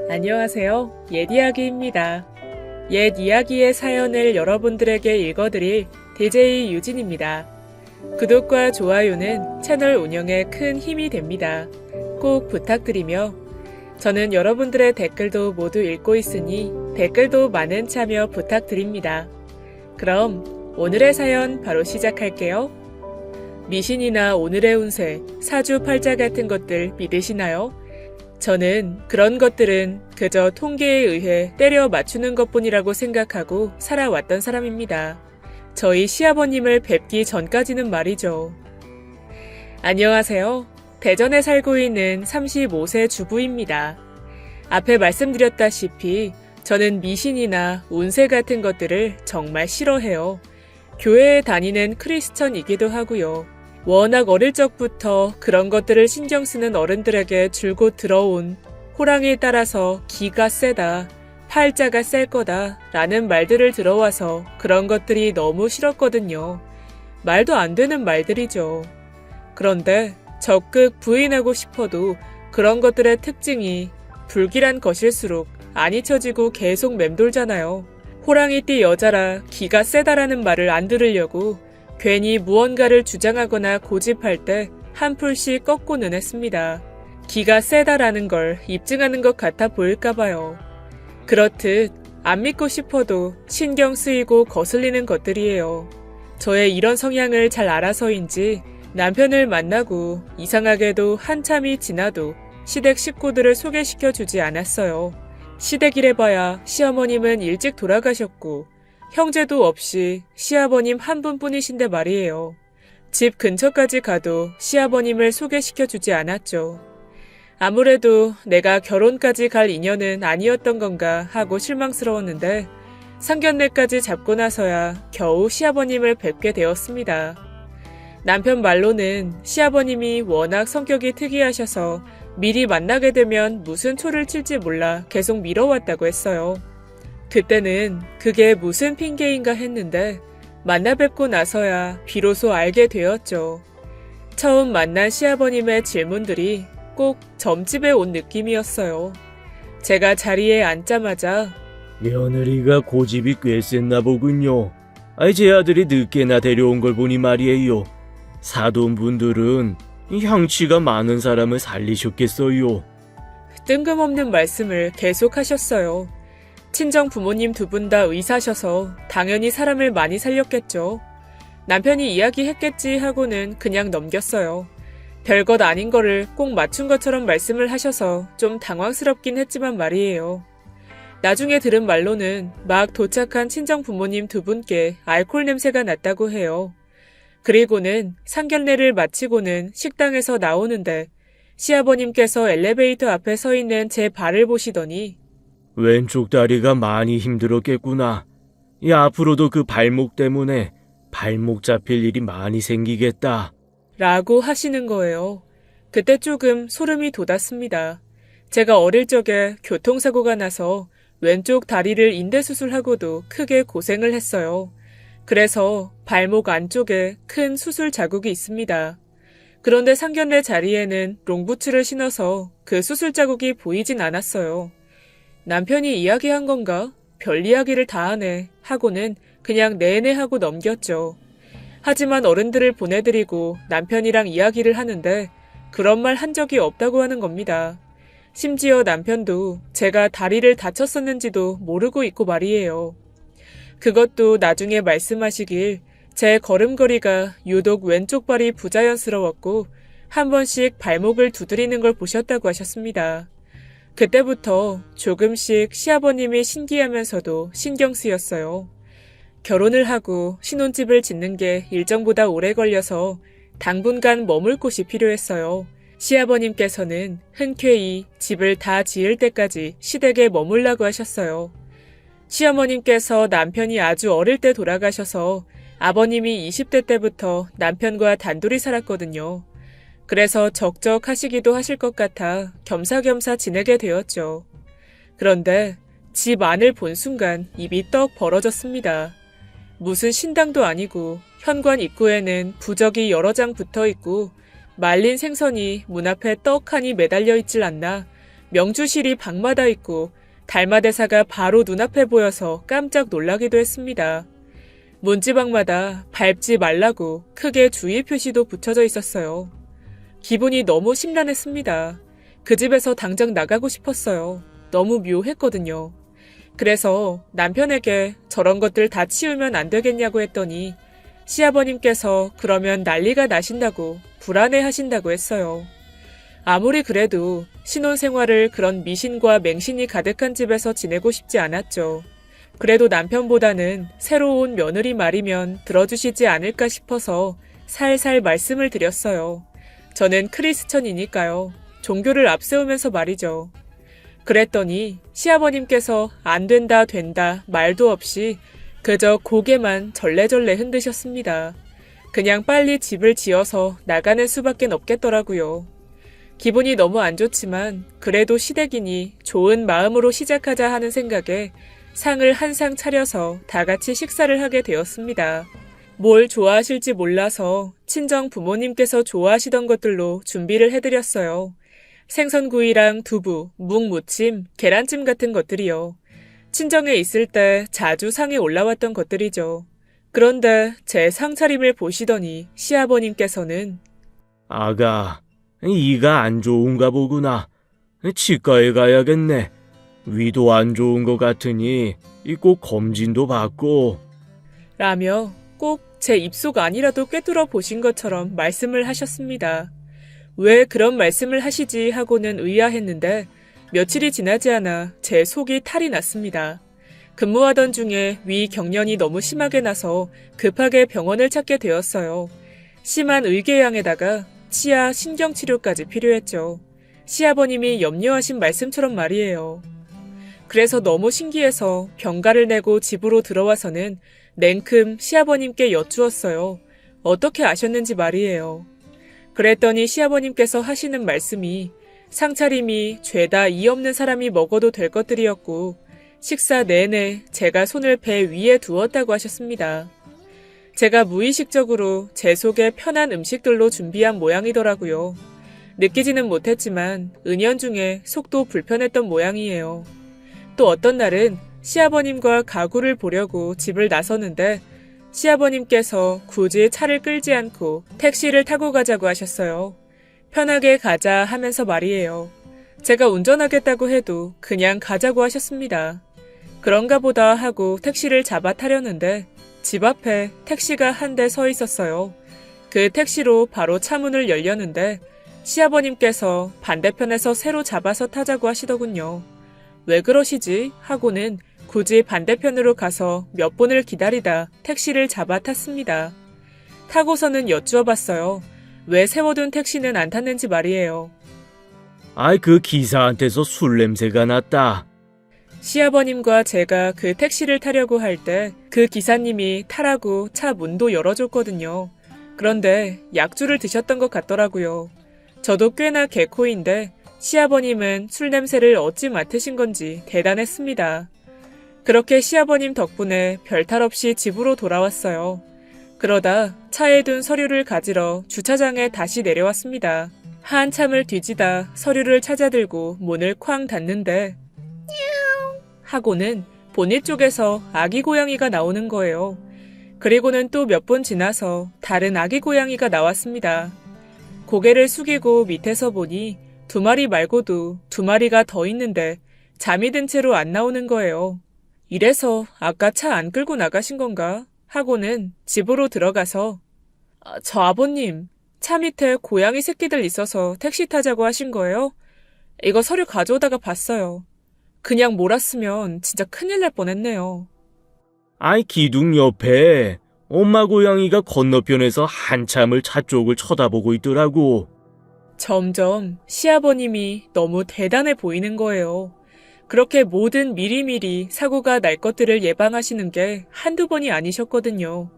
안녕하세요. 옛이야기입니다. 옛이야기의 사연을 여러분들에게 읽어드릴 DJ 유진입니다. 구독과 좋아요는 채널 운영에 큰 힘이 됩니다. 꼭 부탁드리며 저는 여러분들의 댓글도 모두 읽고 있으니 댓글도 많은 참여 부탁드립니다. 그럼 오늘의 사연 바로 시작할게요. 미신이나 오늘의 운세, 사주팔자 같은 것들 믿으시나요? 저는 그런 것들은 그저 통계에 의해 때려 맞추는 것뿐이라고 생각하고 살아왔던 사람입니다. 저희 시아버님을 뵙기 전까지는 말이죠. 안녕하세요. 대전에 살고 있는 35세 주부입니다. 앞에 말씀드렸다시피 저는 미신이나 운세 같은 것들을 정말 싫어해요. 교회에 다니는 크리스천이기도 하고요. 워낙 어릴 적부터 그런 것들을 신경 쓰는 어른들에게 줄곧 들어온 호랑이에 따라서 기가 세다, 팔자가 셀 거다 라는 말들을 들어와서 그런 것들이 너무 싫었거든요. 말도 안 되는 말들이죠. 그런데 적극 부인하고 싶어도 그런 것들의 특징이 불길한 것일수록 안 잊혀지고 계속 맴돌잖아요. 호랑이띠 여자라 기가 세다라는 말을 안 들으려고 괜히 무언가를 주장하거나 고집할 때 한풀씩 꺾고는 했습니다. 기가 세다라는 걸 입증하는 것 같아 보일까봐요. 그렇듯 안 믿고 싶어도 신경 쓰이고 거슬리는 것들이에요. 저의 이런 성향을 잘 알아서인지 남편을 만나고 이상하게도 한참이 지나도 시댁 식구들을 소개시켜주지 않았어요. 시댁이래봐야 시어머님은 일찍 돌아가셨고 형제도 없이 시아버님 한 분뿐이신데 말이에요. 집 근처까지 가도 시아버님을 소개시켜주지 않았죠. 아무래도 내가 결혼까지 갈 인연은 아니었던 건가 하고 실망스러웠는데 상견례까지 잡고 나서야 겨우 시아버님을 뵙게 되었습니다. 남편 말로는 시아버님이 워낙 성격이 특이하셔서 미리 만나게 되면 무슨 초를 칠지 몰라 계속 미뤄왔다고 했어요. 그때는 그게 무슨 핑계인가 했는데 만나 뵙고 나서야 비로소 알게 되었죠. 처음 만난 시아버님의 질문들이 꼭 점집에 온 느낌이었어요. 제가 자리에 앉자마자 며느리가 고집이 꽤 셌나 보군요. 제 아들이 늦게나 데려온 걸 보니 말이에요. 사돈분들은 향취가 많은 사람을 살리셨겠어요. 뜬금없는 말씀을 계속하셨어요. 친정 부모님 두 분 다 의사셔서 당연히 사람을 많이 살렸겠죠. 남편이 이야기했겠지 하고는 그냥 넘겼어요. 별것 아닌 거를 꼭 맞춘 것처럼 말씀을 하셔서 좀 당황스럽긴 했지만 말이에요. 나중에 들은 말로는 막 도착한 친정 부모님 두 분께 알코올 냄새가 났다고 해요. 그리고는 상견례를 마치고는 식당에서 나오는데 시아버님께서 엘리베이터 앞에 서 있는 제 발을 보시더니 왼쪽 다리가 많이 힘들었겠구나. 앞으로도 그 발목 때문에 발목 잡힐 일이 많이 생기겠다. 라고 하시는 거예요. 그때 조금 소름이 돋았습니다. 제가 어릴 적에 교통사고가 나서 왼쪽 다리를 인대수술하고도 크게 고생을 했어요. 그래서 발목 안쪽에 큰 수술 자국이 있습니다. 그런데 상견례 자리에는 롱부츠를 신어서 그 수술 자국이 보이진 않았어요. 남편이 이야기한 건가? 별 이야기를 다 하네 하고는 그냥 네네 하고 넘겼죠. 하지만 어른들을 보내드리고 남편이랑 이야기를 하는데 그런 말 한 적이 없다고 하는 겁니다. 심지어 남편도 제가 다리를 다쳤었는지도 모르고 있고 말이에요. 그것도 나중에 말씀하시길 제 걸음걸이가 유독 왼쪽 발이 부자연스러웠고 한 번씩 발목을 두드리는 걸 보셨다고 하셨습니다. 그때부터 조금씩 시아버님이 신기하면서도 신경 쓰였어요. 결혼을 하고 신혼집을 짓는 게 일정보다 오래 걸려서 당분간 머물 곳이 필요했어요. 시아버님께서는 흔쾌히 집을 다 지을 때까지 시댁에 머물라고 하셨어요. 시어머님께서 남편이 아주 어릴 때 돌아가셔서 아버님이 20대 때부터 남편과 단둘이 살았거든요. 그래서 적적하시기도 하실 것 같아 겸사겸사 지내게 되었죠. 그런데 집 안을 본 순간 입이 떡 벌어졌습니다. 무슨 신당도 아니고 현관 입구에는 부적이 여러 장 붙어 있고 말린 생선이 문 앞에 떡하니 매달려 있질 않나 명주실이 방마다 있고 달마대사가 바로 눈앞에 보여서 깜짝 놀라기도 했습니다. 문지방마다 밟지 말라고 크게 주의 표시도 붙여져 있었어요. 기분이 너무 심란했습니다. 그 집에서 당장 나가고 싶었어요. 너무 묘했거든요. 그래서 남편에게 저런 것들 다 치우면 안 되겠냐고 했더니 시아버님께서 그러면 난리가 나신다고 불안해 하신다고 했어요. 아무리 그래도 신혼생활을 그런 미신과 맹신이 가득한 집에서 지내고 싶지 않았죠. 그래도 남편보다는 새로운 며느리 말이면 들어주시지 않을까 싶어서 살살 말씀을 드렸어요. 저는 크리스천이니까요. 종교를 앞세우면서 말이죠. 그랬더니 시아버님께서 안 된다 된다 말도 없이 그저 고개만 절레절레 흔드셨습니다. 그냥 빨리 집을 지어서 나가는 수밖에 없겠더라고요. 기분이 너무 안 좋지만 그래도 시댁이니 좋은 마음으로 시작하자 하는 생각에 상을 한 상 차려서 다 같이 식사를 하게 되었습니다. 뭘 좋아하실지 몰라서 친정 부모님께서 좋아하시던 것들로 준비를 해드렸어요. 생선구이랑 두부, 묵무침, 계란찜 같은 것들이요. 친정에 있을 때 자주 상에 올라왔던 것들이죠. 그런데 제 상차림을 보시더니 시아버님께서는 아가, 이가 안 좋은가 보구나. 치과에 가야겠네. 위도 안 좋은 것 같으니 꼭 검진도 받고. 라며 꼭 제 입속 안이라도 꿰뚫어 보신 것처럼 말씀을 하셨습니다. 왜 그런 말씀을 하시지 하고는 의아했는데 며칠이 지나지 않아 제 속이 탈이 났습니다. 근무하던 중에 위 경련이 너무 심하게 나서 급하게 병원을 찾게 되었어요. 심한 의궤양에다가 치아 신경치료까지 필요했죠. 시아버님이 염려하신 말씀처럼 말이에요. 그래서 너무 신기해서 병가를 내고 집으로 들어와서는 냉큼 시아버님께 여쭈었어요. 어떻게 아셨는지 말이에요. 그랬더니 시아버님께서 하시는 말씀이 상차림이 죄다 이 없는 사람이 먹어도 될 것들이었고 식사 내내 제가 손을 배 위에 두었다고 하셨습니다. 제가 무의식적으로 제 속에 편한 음식들로 준비한 모양이더라고요. 느끼지는 못했지만 은연중에 속도 불편했던 모양이에요. 또 어떤 날은 시아버님과 가구를 보려고 집을 나서는데 시아버님께서 굳이 차를 끌지 않고 택시를 타고 가자고 하셨어요. 편하게 가자 하면서 말이에요. 제가 운전하겠다고 해도 그냥 가자고 하셨습니다. 그런가 보다 하고 택시를 잡아 타려는데 집 앞에 택시가 한 대 서 있었어요. 그 택시로 바로 차문을 열려는데 시아버님께서 반대편에서 새로 잡아서 타자고 하시더군요. 왜 그러시지? 하고는 굳이 반대편으로 가서 몇 분을 기다리다 택시를 잡아 탔습니다. 타고서는 여쭈어 봤어요. 왜 세워둔 택시는 안 탔는지 말이에요. 아이, 그 기사한테서 술 냄새가 났다. 시아버님과 제가 그 택시를 타려고 할 때 그 기사님이 타라고 차 문도 열어줬거든요. 그런데 약주를 드셨던 것 같더라고요. 저도 꽤나 개코인데 시아버님은 술 냄새를 어찌 맡으신 건지 대단했습니다. 그렇게 시아버님 덕분에 별탈 없이 집으로 돌아왔어요. 그러다 차에 둔 서류를 가지러 주차장에 다시 내려왔습니다. 한참을 뒤지다 서류를 찾아들고 문을 쾅 닫는데 하고는 보닛 쪽에서 아기 고양이가 나오는 거예요. 그리고는 또 몇 분 지나서 다른 아기 고양이가 나왔습니다. 고개를 숙이고 밑에서 보니 두 마리 말고도 두 마리가 더 있는데 잠이 든 채로 안 나오는 거예요. 이래서 아까 차 안 끌고 나가신 건가? 하고는 집으로 들어가서 저 아버님, 차 밑에 고양이 새끼들 있어서 택시 타자고 하신 거예요? 이거 서류 가져오다가 봤어요. 그냥 몰았으면 진짜 큰일 날 뻔했네요. 아이, 기둥 옆에 엄마 고양이가 건너편에서 한참을 차 쪽을 쳐다보고 있더라고. 점점 시아버님이 너무 대단해 보이는 거예요. 그렇게 모든 미리미리 사고가 날 것들을 예방하시는 게 한두 번이 아니셨거든요.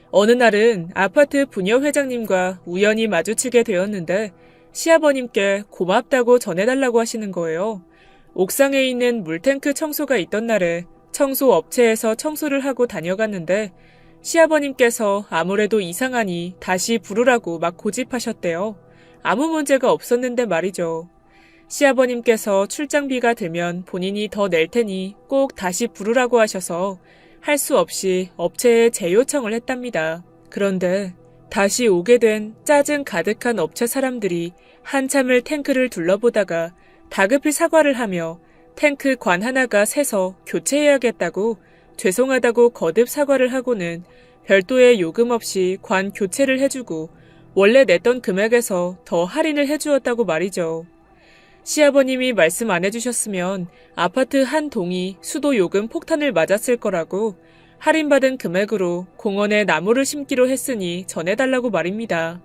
어느 날은 아파트 부녀회장님과 우연히 마주치게 되었는데 시아버님께 고맙다고 전해달라고 하시는 거예요. 옥상에 있는 물탱크 청소가 있던 날에 청소 업체에서 청소를 하고 다녀갔는데 시아버님께서 아무래도 이상하니 다시 부르라고 막 고집하셨대요. 아무 문제가 없었는데 말이죠. 시아버님께서 출장비가 들면 본인이 더 낼 테니 꼭 다시 부르라고 하셔서 할 수 없이 업체에 재요청을 했답니다. 그런데 다시 오게 된 짜증 가득한 업체 사람들이 한참을 탱크를 둘러보다가 다급히 사과를 하며 탱크 관 하나가 새서 교체해야겠다고 죄송하다고 거듭 사과를 하고는 별도의 요금 없이 관 교체를 해주고 원래 냈던 금액에서 더 할인을 해주었다고 말이죠. 시아버님이 말씀 안 해주셨으면 아파트 한 동이 수도 요금 폭탄을 맞았을 거라고 할인받은 금액으로 공원에 나무를 심기로 했으니 전해달라고 말입니다.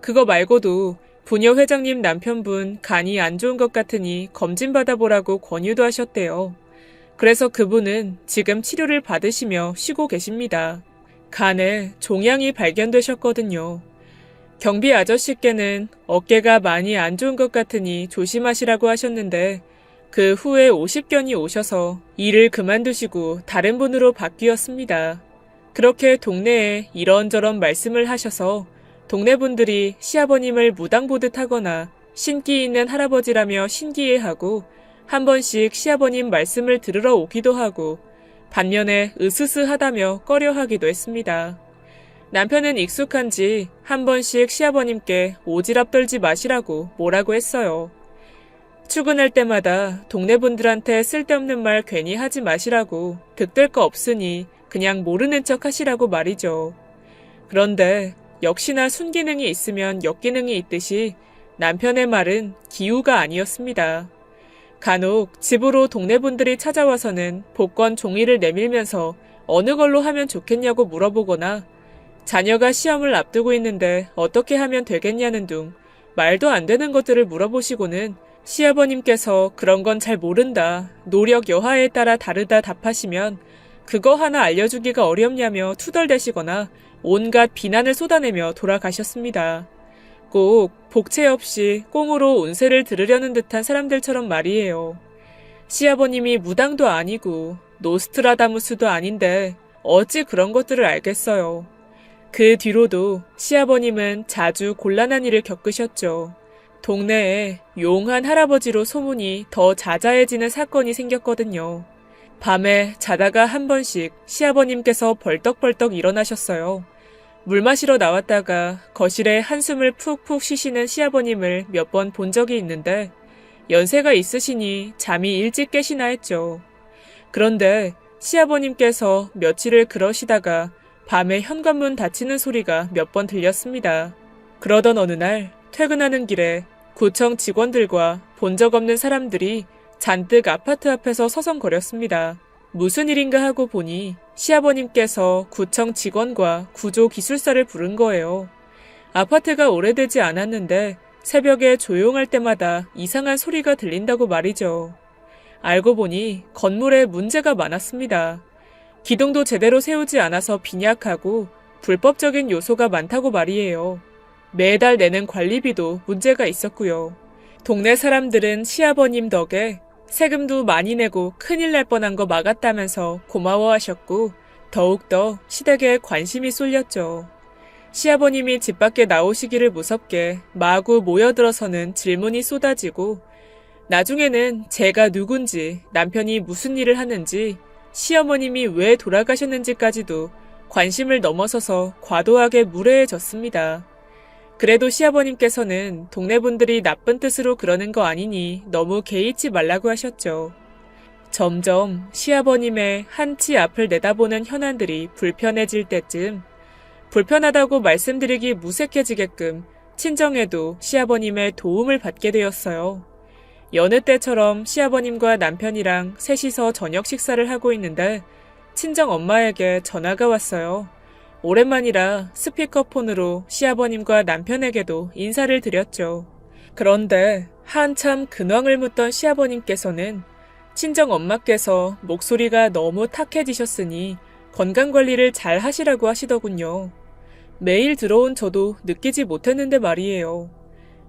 그거 말고도 부녀 회장님 남편분 간이 안 좋은 것 같으니 검진 받아보라고 권유도 하셨대요. 그래서 그분은 지금 치료를 받으시며 쉬고 계십니다. 간에 종양이 발견되셨거든요. 경비 아저씨께는 어깨가 많이 안 좋은 것 같으니 조심하시라고 하셨는데 그 후에 50견이 오셔서 일을 그만두시고 다른 분으로 바뀌었습니다. 그렇게 동네에 이런저런 말씀을 하셔서 동네 분들이 시아버님을 무당 보듯 하거나 신기 있는 할아버지라며 신기해하고 한 번씩 시아버님 말씀을 들으러 오기도 하고 반면에 으스스하다며 꺼려하기도 했습니다. 남편은 익숙한지 한 번씩 시아버님께 오지랖 떨지 마시라고 뭐라고 했어요. 출근할 때마다 동네 분들한테 쓸데없는 말 괜히 하지 마시라고 득될 거 없으니 그냥 모르는 척 하시라고 말이죠. 그런데 역시나 순기능이 있으면 역기능이 있듯이 남편의 말은 기우가 아니었습니다. 간혹 집으로 동네 분들이 찾아와서는 복권 종이를 내밀면서 어느 걸로 하면 좋겠냐고 물어보거나 자녀가 시험을 앞두고 있는데 어떻게 하면 되겠냐는 둥 말도 안 되는 것들을 물어보시고는 시아버님께서 그런 건 잘 모른다, 노력 여하에 따라 다르다 답하시면 그거 하나 알려주기가 어렵냐며 투덜대시거나 온갖 비난을 쏟아내며 돌아가셨습니다. 꼭 복채 없이 꽁으로 운세를 들으려는 듯한 사람들처럼 말이에요. 시아버님이 무당도 아니고 노스트라다무스도 아닌데 어찌 그런 것들을 알겠어요. 그 뒤로도 시아버님은 자주 곤란한 일을 겪으셨죠. 동네에 용한 할아버지로 소문이 더 자자해지는 사건이 생겼거든요. 밤에 자다가 한 번씩 시아버님께서 벌떡벌떡 일어나셨어요. 물 마시러 나왔다가 거실에 한숨을 푹푹 쉬시는 시아버님을 몇 번 본 적이 있는데 연세가 있으시니 잠이 일찍 깨시나 했죠. 그런데 시아버님께서 며칠을 그러시다가 밤에 현관문 닫히는 소리가 몇 번 들렸습니다. 그러던 어느 날 퇴근하는 길에 구청 직원들과 본 적 없는 사람들이 잔뜩 아파트 앞에서 서성거렸습니다. 무슨 일인가 하고 보니 시아버님께서 구청 직원과 구조기술사를 부른 거예요. 아파트가 오래되지 않았는데 새벽에 조용할 때마다 이상한 소리가 들린다고 말이죠. 알고 보니 건물에 문제가 많았습니다. 기둥도 제대로 세우지 않아서 빈약하고 불법적인 요소가 많다고 말이에요. 매달 내는 관리비도 문제가 있었고요. 동네 사람들은 시아버님 덕에 세금도 많이 내고 큰일 날 뻔한 거 막았다면서 고마워하셨고 더욱더 시댁에 관심이 쏠렸죠. 시아버님이 집 밖에 나오시기를 무섭게 마구 모여들어서는 질문이 쏟아지고 나중에는 제가 누군지 남편이 무슨 일을 하는지 시어머님이 왜 돌아가셨는지까지도 관심을 넘어서서 과도하게 무례해졌습니다. 그래도 시아버님께서는 동네 분들이 나쁜 뜻으로 그러는 거 아니니 너무 개의치 말라고 하셨죠. 점점 시아버님의 한치 앞을 내다보는 현안들이 불편해질 때쯤 불편하다고 말씀드리기 무색해지게끔 친정에도 시아버님의 도움을 받게 되었어요. 여느 때처럼 시아버님과 남편이랑 셋이서 저녁 식사를 하고 있는데 친정 엄마에게 전화가 왔어요. 오랜만이라 스피커폰으로 시아버님과 남편에게도 인사를 드렸죠. 그런데 한참 근황을 묻던 시아버님께서는 친정 엄마께서 목소리가 너무 탁해지셨으니 건강관리를 잘 하시라고 하시더군요. 매일 들어온 저도 느끼지 못했는데 말이에요.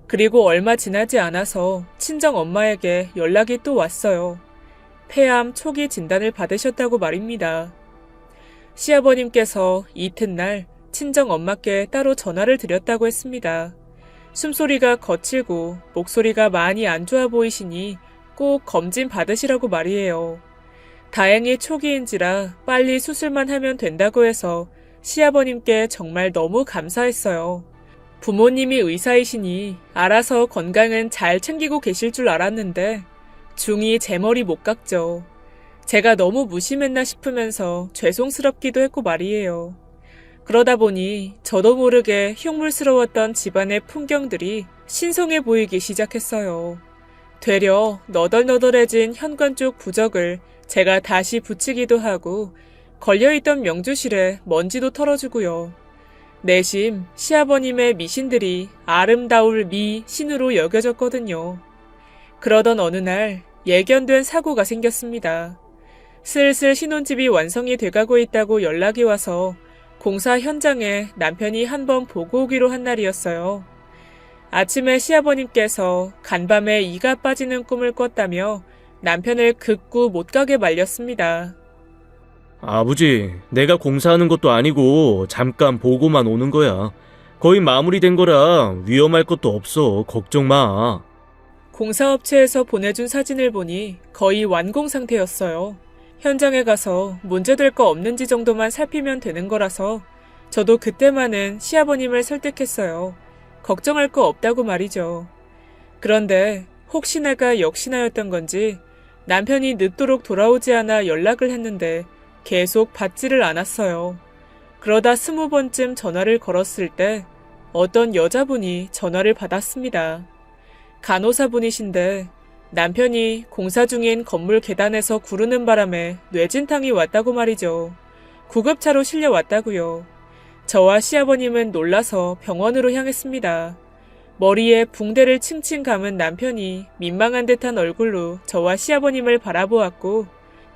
그리고 얼마 지나지 않아서 친정 엄마에게 연락이 또 왔어요. 폐암 초기 진단을 받으셨다고 말입니다. 시아버님께서 이튿날 친정 엄마께 따로 전화를 드렸다고 했습니다. 숨소리가 거칠고 목소리가 많이 안 좋아 보이시니 꼭 검진 받으시라고 말이에요. 다행히 초기인지라 빨리 수술만 하면 된다고 해서 시아버님께 정말 너무 감사했어요. 부모님이 의사이시니 알아서 건강은 잘 챙기고 계실 줄 알았는데 중이 제 머리 못 깎죠. 제가 너무 무심했나 싶으면서 죄송스럽기도 했고 말이에요. 그러다 보니 저도 모르게 흉물스러웠던 집안의 풍경들이 신성해 보이기 시작했어요. 되려 너덜너덜해진 현관 쪽 부적을 제가 다시 붙이기도 하고 걸려있던 명주실에 먼지도 털어주고요. 내심 시아버님의 미신들이 아름다울 미신으로 여겨졌거든요. 그러던 어느 날 예견된 사고가 생겼습니다. 슬슬 신혼집이 완성이 돼가고 있다고 연락이 와서 공사 현장에 남편이 한번 보고 오기로 한 날이었어요. 아침에 시아버님께서 간밤에 이가 빠지는 꿈을 꿨다며 남편을 극구 못 가게 말렸습니다. 아버지, 내가 공사하는 것도 아니고 잠깐 보고만 오는 거야. 거의 마무리된 거라 위험할 것도 없어. 걱정 마. 공사업체에서 보내준 사진을 보니 거의 완공 상태였어요. 현장에 가서 문제될 거 없는지 정도만 살피면 되는 거라서 저도 그때만은 시아버님을 설득했어요. 걱정할 거 없다고 말이죠. 그런데 혹시나가 역시나였던 건지 남편이 늦도록 돌아오지 않아 연락을 했는데 계속 받지를 않았어요. 그러다 20번쯤 전화를 걸었을 때 어떤 여자분이 전화를 받았습니다. 간호사분이신데 남편이 공사 중인 건물 계단에서 구르는 바람에 뇌진탕이 왔다고 말이죠. 구급차로 실려왔다고요. 저와 시아버님은 놀라서 병원으로 향했습니다. 머리에 붕대를 칭칭 감은 남편이 민망한 듯한 얼굴로 저와 시아버님을 바라보았고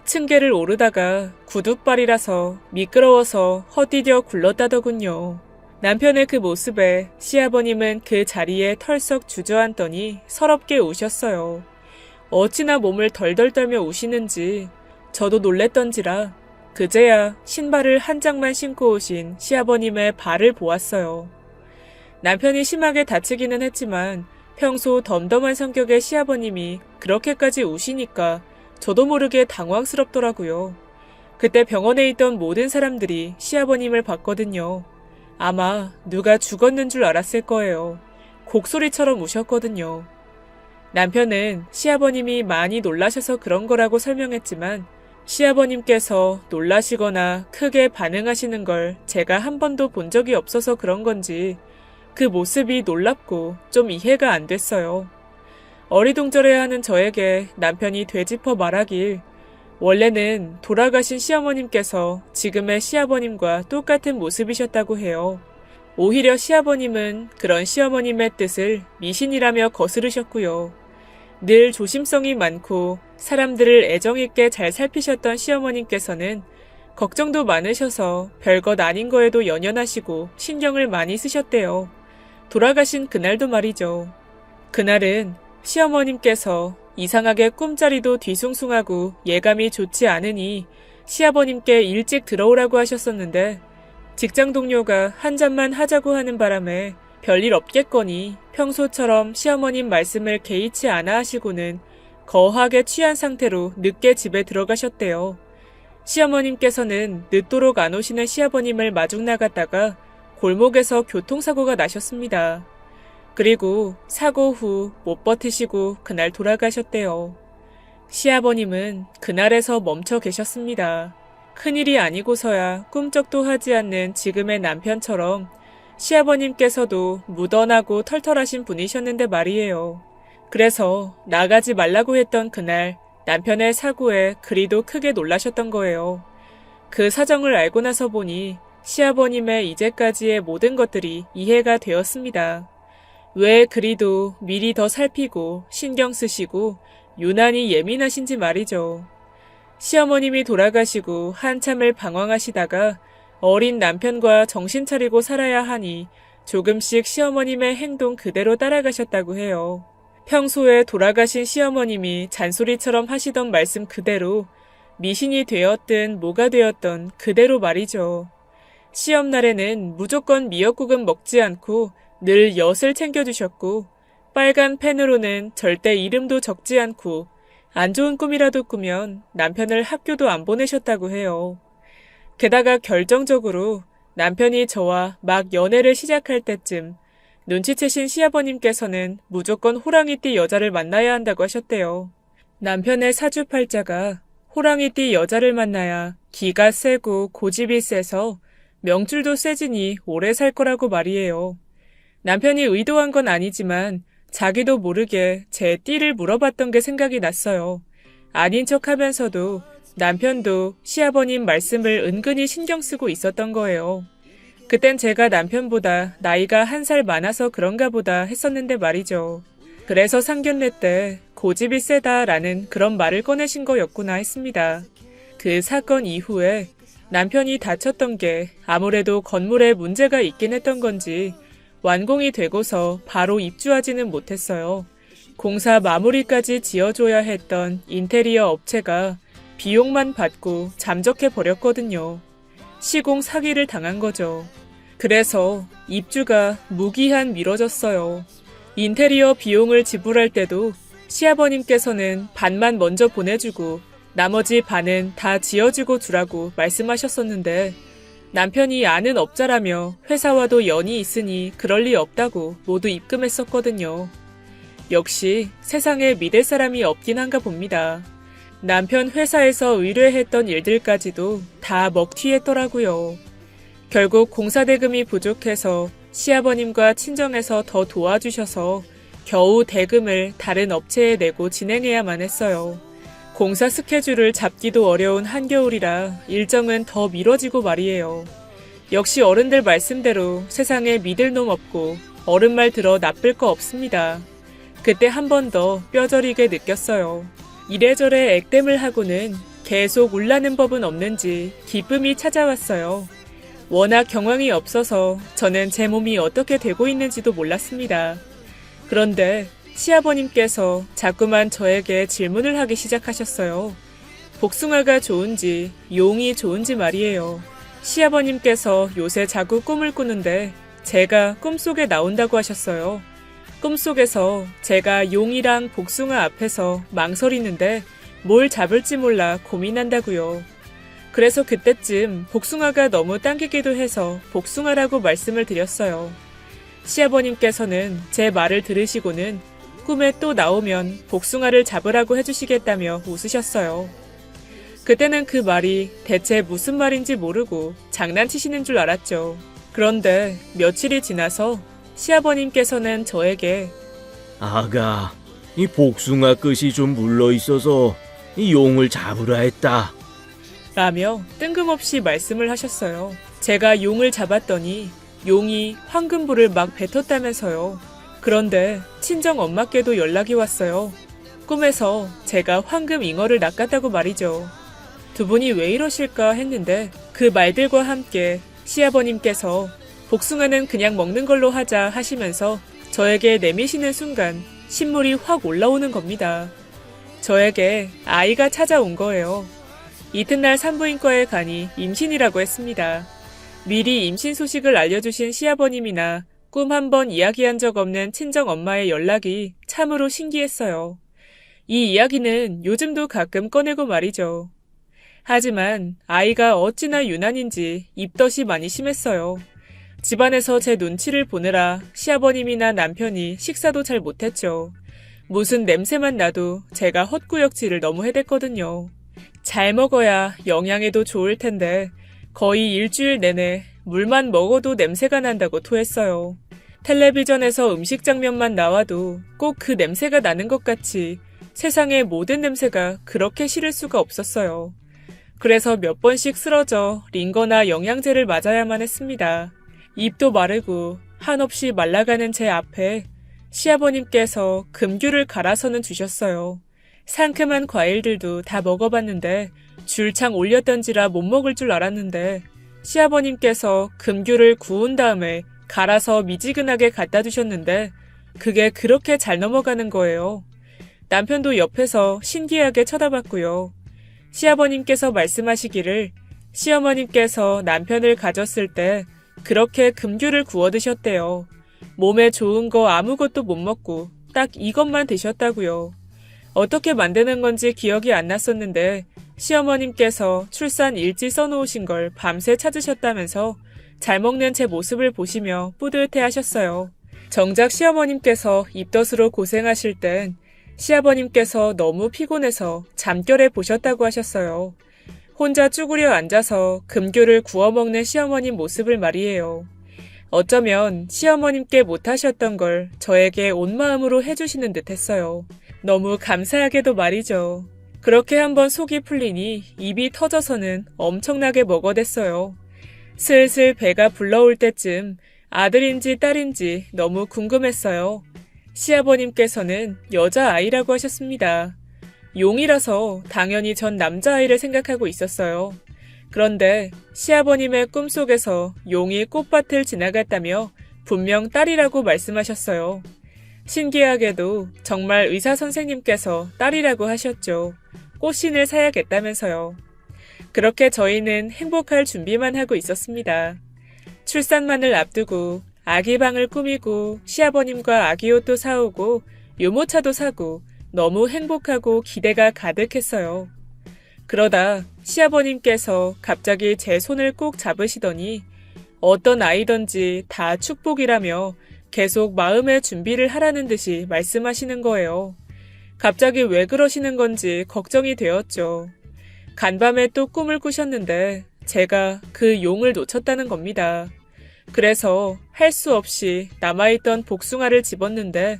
층계를 오르다가 구둣발이라서 미끄러워서 헛디뎌 굴렀다더군요. 남편의 그 모습에 시아버님은 그 자리에 털썩 주저앉더니 서럽게 우셨어요. 어찌나 몸을 덜덜 떨며 우시는지 저도 놀랬던지라 그제야 신발을 한 짝만 신고 오신 시아버님의 발을 보았어요. 남편이 심하게 다치기는 했지만 평소 덤덤한 성격의 시아버님이 그렇게까지 우시니까 저도 모르게 당황스럽더라고요. 그때 병원에 있던 모든 사람들이 시아버님을 봤거든요. 아마 누가 죽었는 줄 알았을 거예요. 곡소리처럼 우셨거든요. 남편은 시아버님이 많이 놀라셔서 그런 거라고 설명했지만 시아버님께서 놀라시거나 크게 반응하시는 걸 제가 한 번도 본 적이 없어서 그런 건지 그 모습이 놀랍고 좀 이해가 안 됐어요. 어리둥절해야 하는 저에게 남편이 되짚어 말하길 원래는 돌아가신 시어머님께서 지금의 시아버님과 똑같은 모습이셨다고 해요. 오히려 시아버님은 그런 시어머님의 뜻을 미신이라며 거스르셨고요. 늘 조심성이 많고 사람들을 애정있게 잘 살피셨던 시어머님께서는 걱정도 많으셔서 별것 아닌 거에도 연연하시고 신경을 많이 쓰셨대요. 돌아가신 그날도 말이죠. 그날은 시어머님께서 이상하게 꿈자리도 뒤숭숭하고 예감이 좋지 않으니 시아버님께 일찍 들어오라고 하셨었는데 직장 동료가 한 잔만 하자고 하는 바람에 별일 없겠거니 평소처럼 시어머님 말씀을 개의치 않아 하시고는 거하게 취한 상태로 늦게 집에 들어가셨대요. 시어머님께서는 늦도록 안 오시는 시아버님을 마중 나갔다가 골목에서 교통사고가 나셨습니다. 그리고 사고 후 못 버티시고 그날 돌아가셨대요. 시아버님은 그날에서 멈춰 계셨습니다. 큰일이 아니고서야 꿈쩍도 하지 않는 지금의 남편처럼 시아버님께서도 무던하고 털털하신 분이셨는데 말이에요. 그래서 나가지 말라고 했던 그날 남편의 사고에 그리도 크게 놀라셨던 거예요. 그 사정을 알고 나서 보니 시아버님의 이제까지의 모든 것들이 이해가 되었습니다. 왜 그리도 미리 더 살피고 신경 쓰시고 유난히 예민하신지 말이죠. 시어머님이 돌아가시고 한참을 방황하시다가 어린 남편과 정신 차리고 살아야 하니 조금씩 시어머님의 행동 그대로 따라가셨다고 해요. 평소에 돌아가신 시어머님이 잔소리처럼 하시던 말씀 그대로 미신이 되었든 뭐가 되었든 그대로 말이죠. 시험날에는 무조건 미역국은 먹지 않고 늘 엿을 챙겨주셨고 빨간 펜으로는 절대 이름도 적지 않고 안 좋은 꿈이라도 꾸면 남편을 학교도 안 보내셨다고 해요. 게다가 결정적으로 남편이 저와 막 연애를 시작할 때쯤 눈치채신 시아버님께서는 무조건 호랑이띠 여자를 만나야 한다고 하셨대요. 남편의 사주팔자가 호랑이띠 여자를 만나야 기가 세고 고집이 세서 명줄도 세지니 오래 살 거라고 말이에요. 남편이 의도한 건 아니지만 자기도 모르게 제 띠를 물어봤던 게 생각이 났어요. 아닌 척 하면서도 남편도 시아버님 말씀을 은근히 신경 쓰고 있었던 거예요. 그땐 제가 남편보다 나이가 1살 많아서 그런가 보다 했었는데 말이죠. 그래서 상견례 때 고집이 세다라는 그런 말을 꺼내신 거였구나 했습니다. 그 사건 이후에 남편이 다쳤던 게 아무래도 건물에 문제가 있긴 했던 건지 완공이 되고서 바로 입주하지는 못했어요. 공사 마무리까지 지어줘야 했던 인테리어 업체가 비용만 받고 잠적해 버렸거든요. 시공 사기를 당한 거죠. 그래서 입주가 무기한 미뤄졌어요. 인테리어 비용을 지불할 때도 시아버님께서는 반만 먼저 보내주고 나머지 반은 다 지어주고 주라고 말씀하셨었는데 남편이 아는 업자라며 회사와도 연이 있으니 그럴 리 없다고 모두 입금했었거든요. 역시 세상에 믿을 사람이 없긴 한가 봅니다. 남편 회사에서 의뢰했던 일들까지도 다 먹튀했더라고요. 결국 공사대금이 부족해서 시아버님과 친정에서 더 도와주셔서 겨우 대금을 다른 업체에 내고 진행해야만 했어요. 공사 스케줄을 잡기도 어려운 한겨울이라 일정은 더 미뤄지고 말이에요. 역시 어른들 말씀대로 세상에 믿을 놈 없고 어른 말 들어 나쁠 거 없습니다. 그때 한 번 더 뼈저리게 느꼈어요. 이래저래 액땜을 하고는 계속 울라는 법은 없는지 기쁨이 찾아왔어요. 워낙 경황이 없어서 저는 제 몸이 어떻게 되고 있는지도 몰랐습니다. 그런데 시아버님께서 자꾸만 저에게 질문을 하기 시작하셨어요. 복숭아가 좋은지 용이 좋은지 말이에요. 시아버님께서 요새 자꾸 꿈을 꾸는데 제가 꿈속에 나온다고 하셨어요. 꿈속에서 제가 용이랑 복숭아 앞에서 망설이는데 뭘 잡을지 몰라 고민한다고요. 그래서 그때쯤 복숭아가 너무 당기기도 해서 복숭아라고 말씀을 드렸어요. 시아버님께서는 제 말을 들으시고는 꿈에 또 나오면 복숭아를 잡으라고 해주시겠다며 웃으셨어요. 그때는 그 말이 대체 무슨 말인지 모르고 장난치시는 줄 알았죠. 그런데 며칠이 지나서 시아버님께서는 저에게 아가, 이 복숭아 끝이 좀 물러있어서 이 용을 잡으라 했다. 라며 뜬금없이 말씀을 하셨어요. 제가 용을 잡았더니 용이 황금불을 막 뱉었다면서요. 그런데 친정 엄마께도 연락이 왔어요. 꿈에서 제가 황금 잉어를 낚았다고 말이죠. 두 분이 왜 이러실까 했는데 그 말들과 함께 시아버님께서 복숭아는 그냥 먹는 걸로 하자 하시면서 저에게 내미시는 순간 신물이 확 올라오는 겁니다. 저에게 아이가 찾아온 거예요. 이튿날 산부인과에 가니 임신이라고 했습니다. 미리 임신 소식을 알려주신 시아버님이나 꿈 한 번 이야기한 적 없는 친정 엄마의 연락이 참으로 신기했어요. 이 이야기는 요즘도 가끔 꺼내고 말이죠. 하지만 아이가 어찌나 유난인지 입덧이 많이 심했어요. 집안에서 제 눈치를 보느라 시아버님이나 남편이 식사도 잘 못했죠. 무슨 냄새만 나도 제가 헛구역질을 너무 해댔거든요. 잘 먹어야 영양에도 좋을 텐데 거의 일주일 내내 물만 먹어도 냄새가 난다고 토했어요. 텔레비전에서 음식 장면만 나와도 꼭 그 냄새가 나는 것 같이 세상의 모든 냄새가 그렇게 싫을 수가 없었어요. 그래서 몇 번씩 쓰러져 링거나 영양제를 맞아야만 했습니다. 입도 마르고 한없이 말라가는 제 앞에 시아버님께서 금귤을 갈아서는 주셨어요. 상큼한 과일들도 다 먹어봤는데 줄창 올렸던지라 못 먹을 줄 알았는데 시아버님께서 금귤을 구운 다음에 갈아서 미지근하게 갖다 주셨는데 그게 그렇게 잘 넘어가는 거예요. 남편도 옆에서 신기하게 쳐다봤고요. 시아버님께서 말씀하시기를 시어머님께서 남편을 가졌을 때 그렇게 금귤을 구워 드셨대요. 몸에 좋은 거 아무것도 못 먹고 딱 이것만 드셨다고요. 어떻게 만드는 건지 기억이 안 났었는데 시어머님께서 출산 일지 써놓으신 걸 밤새 찾으셨다면서 잘 먹는 제 모습을 보시며 뿌듯해 하셨어요. 정작 시어머님께서 입덧으로 고생하실 땐 시아버님께서 너무 피곤해서 잠결에 보셨다고 하셨어요. 혼자 쭈그려 앉아서 금귤을 구워 먹는 시어머님 모습을 말이에요. 어쩌면 시어머님께 못하셨던 걸 저에게 온 마음으로 해주시는 듯 했어요. 너무 감사하게도 말이죠. 그렇게 한번 속이 풀리니 입이 터져서는 엄청나게 먹어댔어요. 슬슬 배가 불러올 때쯤 아들인지 딸인지 너무 궁금했어요. 시아버님께서는 여자아이라고 하셨습니다. 용이라서 당연히 전 남자아이를 생각하고 있었어요. 그런데 시아버님의 꿈속에서 용이 꽃밭을 지나갔다며 분명 딸이라고 말씀하셨어요. 신기하게도 정말 의사 선생님께서 딸이라고 하셨죠. 꽃신을 사야겠다면서요. 그렇게 저희는 행복할 준비만 하고 있었습니다. 출산만을 앞두고 아기 방을 꾸미고 시아버님과 아기 옷도 사오고 유모차도 사고 너무 행복하고 기대가 가득했어요. 그러다 시아버님께서 갑자기 제 손을 꼭 잡으시더니 어떤 아이든지 다 축복이라며 계속 마음의 준비를 하라는 듯이 말씀하시는 거예요. 갑자기 왜 그러시는 건지 걱정이 되었죠. 간밤에 또 꿈을 꾸셨는데 제가 그 용을 놓쳤다는 겁니다. 그래서 할 수 없이 남아있던 복숭아를 집었는데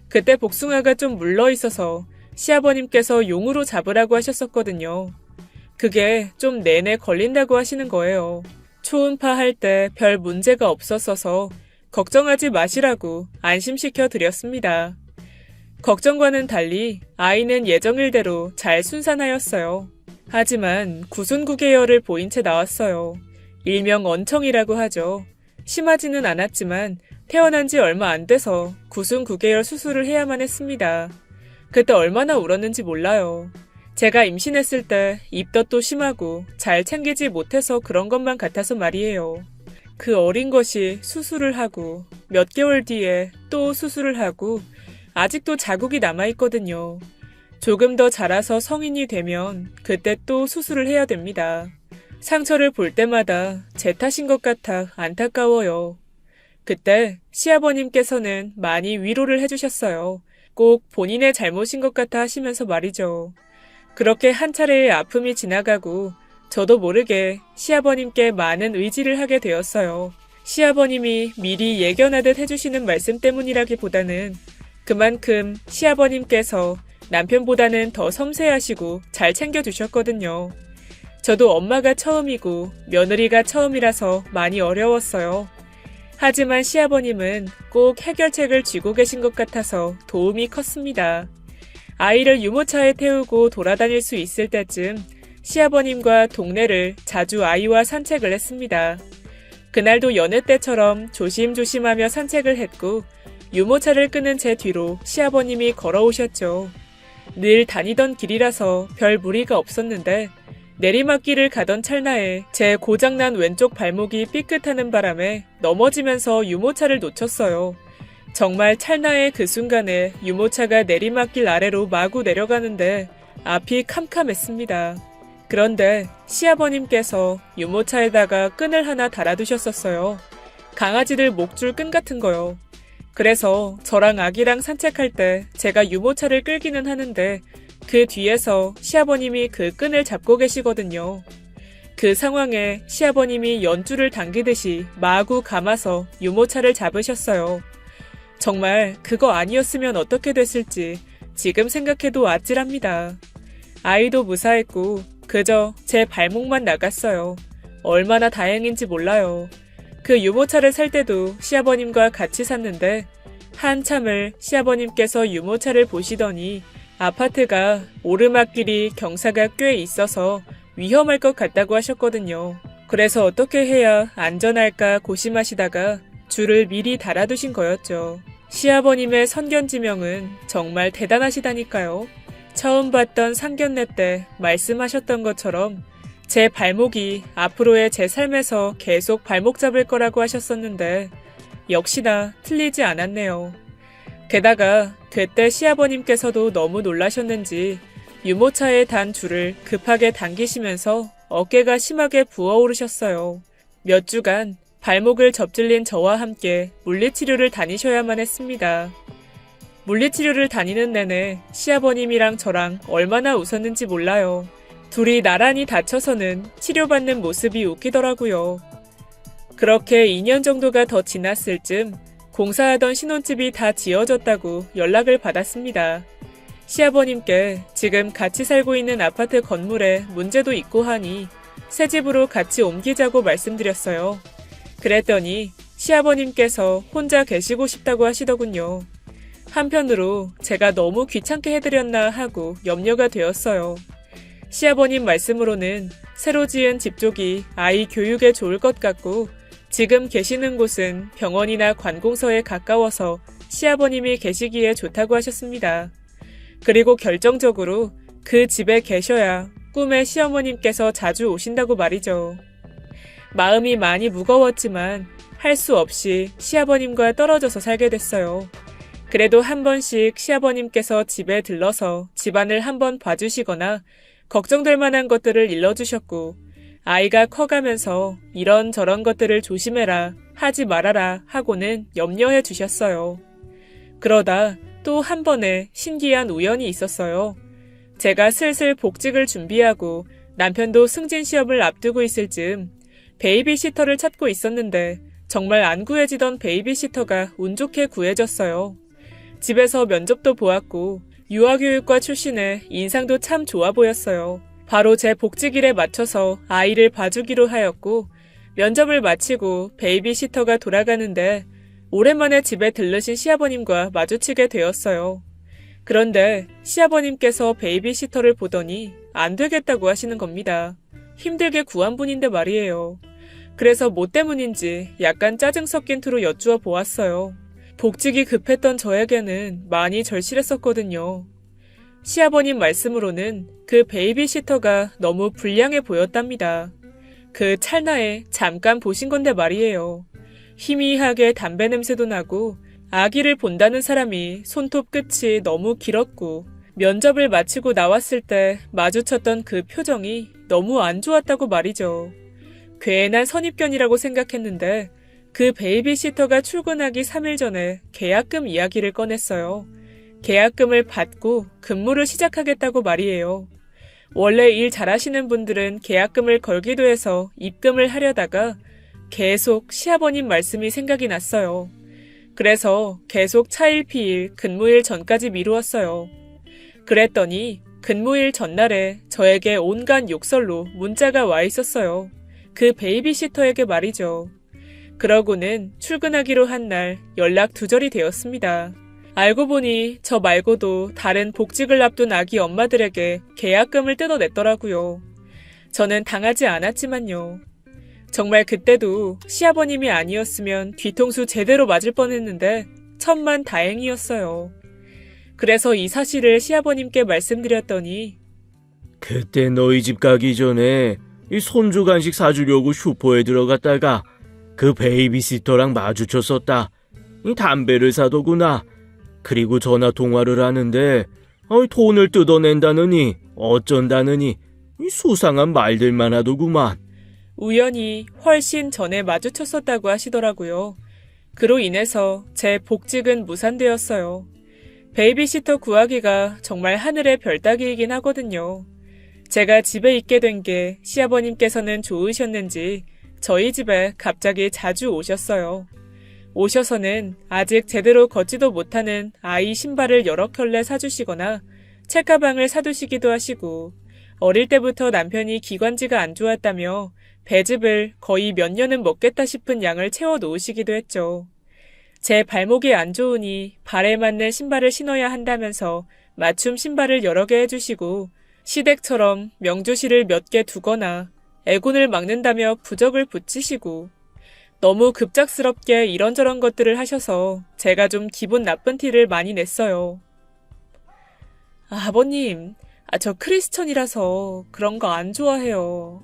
그때 복숭아가 좀 물러있어서 시아버님께서 용으로 잡으라고 하셨었거든요. 그게 좀 내내 걸린다고 하시는 거예요. 초음파 할 때 별 문제가 없었어서 걱정하지 마시라고 안심시켜 드렸습니다. 걱정과는 달리 아이는 예정일대로 잘 순산하였어요. 하지만 구순구개열을 보인 채 나왔어요. 일명 언청이라고 하죠. 심하지는 않았지만 태어난 지 얼마 안 돼서 구순구개열 수술을 해야만 했습니다. 그때 얼마나 울었는지 몰라요. 제가 임신했을 때 입덧도 심하고 잘 챙기지 못해서 그런 것만 같아서 말이에요. 그 어린 것이 수술을 하고 몇 개월 뒤에 또 수술을 하고 아직도 자국이 남아있거든요. 조금 더 자라서 성인이 되면 그때 또 수술을 해야 됩니다. 상처를 볼 때마다 제 탓인 것 같아 안타까워요. 그때 시아버님께서는 많이 위로를 해주셨어요. 꼭 본인의 잘못인 것 같아 하시면서 말이죠. 그렇게 한 차례의 아픔이 지나가고 저도 모르게 시아버님께 많은 의지를 하게 되었어요. 시아버님이 미리 예견하듯 해주시는 말씀 때문이라기보다는 그만큼 시아버님께서 남편보다는 더 섬세하시고 잘 챙겨주셨거든요. 저도 엄마가 처음이고 며느리가 처음이라서 많이 어려웠어요. 하지만 시아버님은 꼭 해결책을 쥐고 계신 것 같아서 도움이 컸습니다. 아이를 유모차에 태우고 돌아다닐 수 있을 때쯤 시아버님과 동네를 자주 아이와 산책을 했습니다. 그날도 여느 때처럼 조심조심하며 산책을 했고 유모차를 끄는 제 뒤로 시아버님이 걸어오셨죠. 늘 다니던 길이라서 별 무리가 없었는데 내리막길을 가던 찰나에 제 고장난 왼쪽 발목이 삐끗하는 바람에 넘어지면서 유모차를 놓쳤어요. 정말 찰나의 그 순간에 유모차가 내리막길 아래로 마구 내려가는데 앞이 캄캄했습니다. 그런데 시아버님께서 유모차에다가 끈을 하나 달아두셨었어요. 강아지들 목줄 끈 같은 거요. 그래서 저랑 아기랑 산책할 때 제가 유모차를 끌기는 하는데 그 뒤에서 시아버님이 그 끈을 잡고 계시거든요. 그 상황에 시아버님이 연줄을 당기듯이 마구 감아서 유모차를 잡으셨어요. 정말 그거 아니었으면 어떻게 됐을지 지금 생각해도 아찔합니다. 아이도 무사했고 그저 제 발목만 나갔어요. 얼마나 다행인지 몰라요. 그 유모차를 살 때도 시아버님과 같이 샀는데 한참을 시아버님께서 유모차를 보시더니 아파트가 오르막길이 경사가 꽤 있어서 위험할 것 같다고 하셨거든요. 그래서 어떻게 해야 안전할까 고심하시다가 줄을 미리 달아두신 거였죠. 시아버님의 선견지명은 정말 대단하시다니까요. 처음 봤던 상견례 때 말씀하셨던 것처럼 제 발목이 앞으로의 제 삶에서 계속 발목 잡을 거라고 하셨었는데 역시나 틀리지 않았네요. 게다가 되때 시아버님께서도 너무 놀라셨는지 유모차에 단 줄을 급하게 당기시면서 어깨가 심하게 부어오르셨어요. 몇 주간 발목을 접질린 저와 함께 물리치료를 다니셔야만 했습니다. 물리치료를 다니는 내내 시아버님이랑 저랑 얼마나 웃었는지 몰라요. 둘이 나란히 다쳐서는 치료받는 모습이 웃기더라고요. 그렇게 2년 정도가 더 지났을 즈음 공사하던 신혼집이 다 지어졌다고 연락을 받았습니다. 시아버님께 지금 같이 살고 있는 아파트 건물에 문제도 있고 하니 새 집으로 같이 옮기자고 말씀드렸어요. 그랬더니 시아버님께서 혼자 계시고 싶다고 하시더군요. 한편으로 제가 너무 귀찮게 해드렸나 하고 염려가 되었어요. 시아버님 말씀으로는 새로 지은 집 쪽이 아이 교육에 좋을 것 같고 지금 계시는 곳은 병원이나 관공서에 가까워서 시아버님이 계시기에 좋다고 하셨습니다. 그리고 결정적으로 그 집에 계셔야 꿈에 시어머님께서 자주 오신다고 말이죠. 마음이 많이 무거웠지만 할 수 없이 시아버님과 떨어져서 살게 됐어요. 그래도 한 번씩 시아버님께서 집에 들러서 집안을 한번 봐주시거나 걱정될 만한 것들을 일러주셨고 아이가 커가면서 이런저런 것들을 조심해라, 하지 말아라 하고는 염려해 주셨어요. 그러다 또 한 번의 신기한 우연이 있었어요. 제가 슬슬 복직을 준비하고 남편도 승진 시험을 앞두고 있을 즈음 베이비시터를 찾고 있었는데 정말 안 구해지던 베이비시터가 운 좋게 구해졌어요. 집에서 면접도 보았고 유아교육과 출신에 인상도 참 좋아 보였어요. 바로 제 복직일에 맞춰서 아이를 봐주기로 하였고 면접을 마치고 베이비시터가 돌아가는데 오랜만에 집에 들르신 시아버님과 마주치게 되었어요. 그런데 시아버님께서 베이비시터를 보더니 안 되겠다고 하시는 겁니다. 힘들게 구한 분인데 말이에요. 그래서 뭐 때문인지 약간 짜증 섞인 투로 여쭈어 보았어요. 복직이 급했던 저에게는 많이 절실했었거든요. 시아버님 말씀으로는 그 베이비시터가 너무 불량해 보였답니다. 그 찰나에 잠깐 보신 건데 말이에요. 희미하게 담배 냄새도 나고 아기를 본다는 사람이 손톱 끝이 너무 길었고 면접을 마치고 나왔을 때 마주쳤던 그 표정이 너무 안 좋았다고 말이죠. 괜한 선입견이라고 생각했는데 그 베이비시터가 출근하기 3일 전에 계약금 이야기를 꺼냈어요. 계약금을 받고 근무를 시작하겠다고 말이에요. 원래 일 잘하시는 분들은 계약금을 걸기도 해서 입금을 하려다가 계속 시아버님 말씀이 생각이 났어요. 그래서 계속 차일피일 근무일 전까지 미루었어요. 그랬더니 근무일 전날에 저에게 온갖 욕설로 문자가 와 있었어요. 그 베이비시터에게 말이죠. 그러고는 출근하기로 한 날 연락 두절이 되었습니다. 알고 보니 저 말고도 다른 복직을 앞둔 아기 엄마들에게 계약금을 뜯어냈더라고요. 저는 당하지 않았지만요. 정말 그때도 시아버님이 아니었으면 뒤통수 제대로 맞을 뻔했는데 천만 다행이었어요. 그래서 이 사실을 시아버님께 말씀드렸더니 그때 너희 집 가기 전에 이 손주 간식 사주려고 슈퍼에 들어갔다가 그 베이비시터랑 마주쳤었다. 이 담배를 사더구나. 그리고 전화 통화를 하는데 돈을 뜯어낸다느니 어쩐다느니 이 수상한 말들만 하더구만. 우연히 훨씬 전에 마주쳤었다고 하시더라고요. 그로 인해서 제 복직은 무산되었어요. 베이비시터 구하기가 정말 하늘의 별 따기이긴 하거든요. 제가 집에 있게 된 게 시아버님께서는 좋으셨는지 저희 집에 갑자기 자주 오셨어요. 오셔서는 아직 제대로 걷지도 못하는 아이 신발을 여러 켤레 사주시거나 책가방을 사두시기도 하시고 어릴 때부터 남편이 기관지가 안 좋았다며 배즙을 거의 몇 년은 먹겠다 싶은 양을 채워 놓으시기도 했죠. 제 발목이 안 좋으니 발에 맞는 신발을 신어야 한다면서 맞춤 신발을 여러 개 해주시고 시댁처럼 명주실을 몇 개 두거나 애군을 막는다며 부적을 붙이시고 너무 급작스럽게 이런저런 것들을 하셔서 제가 좀 기분 나쁜 티를 많이 냈어요. 아버님, 저 크리스천이라서 그런 거 안 좋아해요.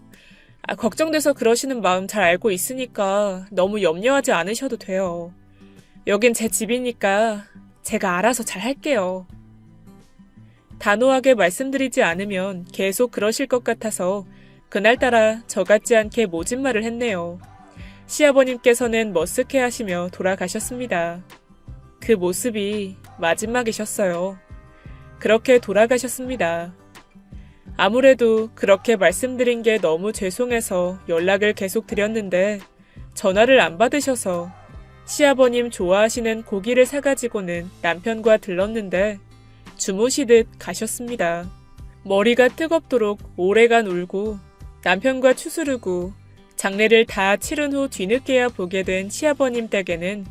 걱정돼서 그러시는 마음 잘 알고 있으니까 너무 염려하지 않으셔도 돼요. 여긴 제 집이니까 제가 알아서 잘 할게요. 단호하게 말씀드리지 않으면 계속 그러실 것 같아서 그날따라 저 같지 않게 모진 말을 했네요. 시아버님께서는 머쓱해하시며 돌아가셨습니다. 그 모습이 마지막이셨어요. 그렇게 돌아가셨습니다. 아무래도 그렇게 말씀드린 게 너무 죄송해서 연락을 계속 드렸는데 전화를 안 받으셔서 시아버님 좋아하시는 고기를 사가지고는 남편과 들렀는데 주무시듯 가셨습니다. 머리가 뜨겁도록 오래간 울고 남편과 추스르고 장례를 다 치른 후 뒤늦게야 보게 된 시아버님 댁에는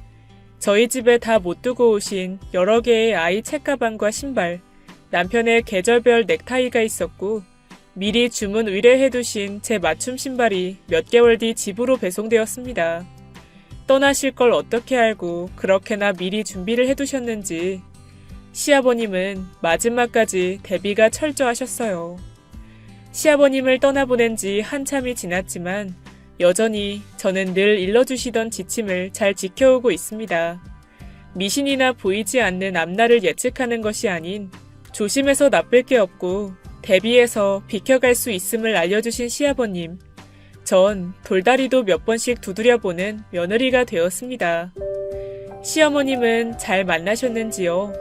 저희 집에 다 못 두고 오신 여러 개의 아이 책가방과 신발, 남편의 계절별 넥타이가 있었고 미리 주문 의뢰해두신 제 맞춤 신발이 몇 개월 뒤 집으로 배송되었습니다. 떠나실 걸 어떻게 알고 그렇게나 미리 준비를 해두셨는지 시아버님은 마지막까지 대비가 철저하셨어요. 시아버님을 떠나보낸 지 한참이 지났지만 여전히 저는 늘 일러주시던 지침을 잘 지켜오고 있습니다. 미신이나 보이지 않는 앞날을 예측하는 것이 아닌 조심해서 나쁠 게 없고 대비해서 비켜갈 수 있음을 알려주신 시아버님. 전 돌다리도 몇 번씩 두드려보는 며느리가 되었습니다. 시어머님은 잘 만나셨는지요?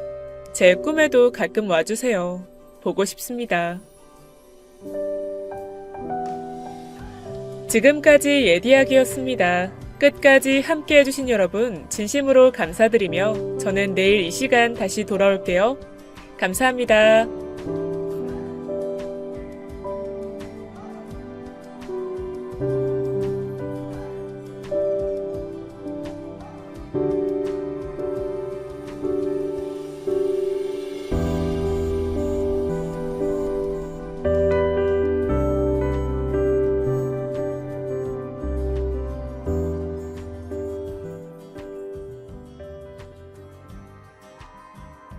제 꿈에도 가끔 와주세요. 보고 싶습니다. 지금까지 예디약이었습니다. 끝까지 함께 해주신 여러분 진심으로 감사드리며 저는 내일 이 시간 다시 돌아올게요. 감사합니다.